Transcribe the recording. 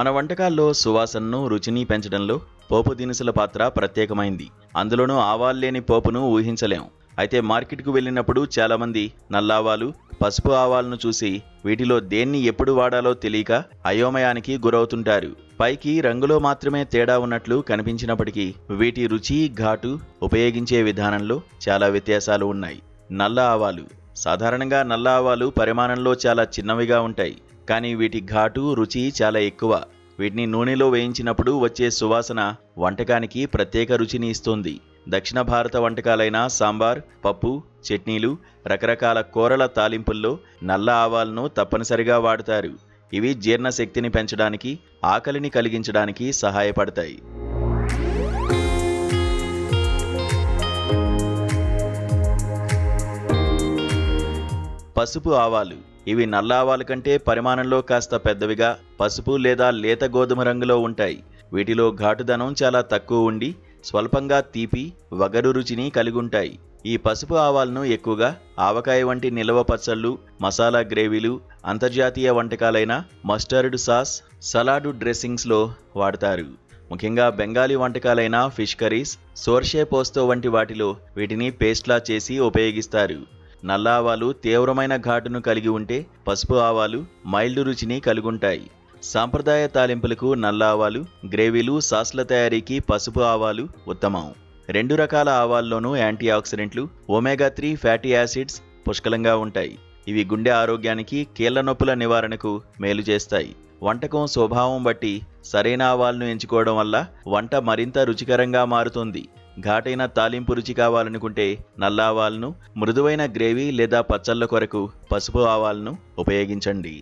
మన వంటకాల్లో సువాసనను, రుచిని పెంచడంలో పోపు దినుసుల పాత్ర ప్రత్యేకమైంది. అందులోనూ ఆవాలు లేని పోపును ఊహించలేం. అయితే మార్కెట్కు వెళ్ళినప్పుడు చాలామంది నల్లావాలు, పసుపు ఆవాలను చూసి వీటిలో దేన్ని ఎప్పుడు వాడాలో తెలియక అయోమయానికి గురవుతుంటారు. పైకి రంగులో మాత్రమే తేడా ఉన్నట్లు కనిపించినప్పటికీ వీటి రుచి, ఘాటు, ఉపయోగించే విధానంలో చాలా వ్యత్యాసాలు ఉన్నాయి. నల్ల ఆవాలు. సాధారణంగా నల్ల ఆవాలు పరిమాణంలో చాలా చిన్నవిగా ఉంటాయి. కానీ వీటి ఘాటు, రుచి చాలా ఎక్కువ. వీటిని నూనెలో వేయించినప్పుడు వచ్చే సువాసన వంటకానికి ప్రత్యేక రుచిని ఇస్తుంది. దక్షిణ భారత వంటకాలైన సాంబార్, పప్పు, చట్నీలు, రకరకాల కూరల తాలింపుల్లో నల్ల ఆవాలను తప్పనిసరిగా వాడతారు. ఇవి జీర్ణశక్తిని పెంచడానికి, ఆకలిని కలిగించడానికి సహాయపడతాయి. పసుపు ఆవాలు. ఇవి నల్ల ఆవాల కంటే పరిమాణంలో కాస్త పెద్దవిగా పసుపు లేదా లేత గోధుమ రంగులో ఉంటాయి. వీటిలో ఘాటుదనం చాలా తక్కువ ఉండి స్వల్పంగా తీపి, వగరు రుచిని కలిగుంటాయి. ఈ పసుపు ఆవాలను ఎక్కువగా ఆవకాయ వంటి నిలవ పచ్చళ్ళు, మసాలా గ్రేవీలు, అంతర్జాతీయ వంటకాలైన మస్టర్డ్ సాస్, సలాడు డ్రెస్సింగ్స్లో వాడతారు. ముఖ్యంగా బెంగాలీ వంటకాలైన ఫిష్ కర్రీస్, సోర్షే పోస్తో వంటి వాటిలో వీటిని పేస్ట్లా చేసి ఉపయోగిస్తారు. నల్ల ఆవాలు తీవ్రమైన ఘాటును కలిగి ఉంటే పసుపు ఆవాలు మైల్డ్ రుచిని కలిగుంటాయి. సాంప్రదాయ తాలింపులకు నల్ల ఆవాలు, గ్రేవీలు, సాస్ల తయారీకి పసుపు ఆవాలు ఉత్తమం. రెండు రకాల ఆవాల్లోనూ యాంటీ ఆక్సిడెంట్లు, ఒమేగా-3 ఫ్యాటీ యాసిడ్స్ పుష్కలంగా ఉంటాయి. ఇవి గుండె ఆరోగ్యానికి, కీళ్ల నొప్పుల నివారణకు మేలు చేస్తాయి. వంటకం స్వభావం బట్టి సరైన ఆవాలను ఎంచుకోవడం వల్ల వంట మరింత రుచికరంగా మారుతుంది. ఘాటైన తాలింపు రుచి కావాలనుకుంటే నల్ల ఆవాలను, మృదువైన గ్రేవీ లేదా పచ్చళ్ళ కొరకు పసుపు ఆవాలను ఉపయోగించండి.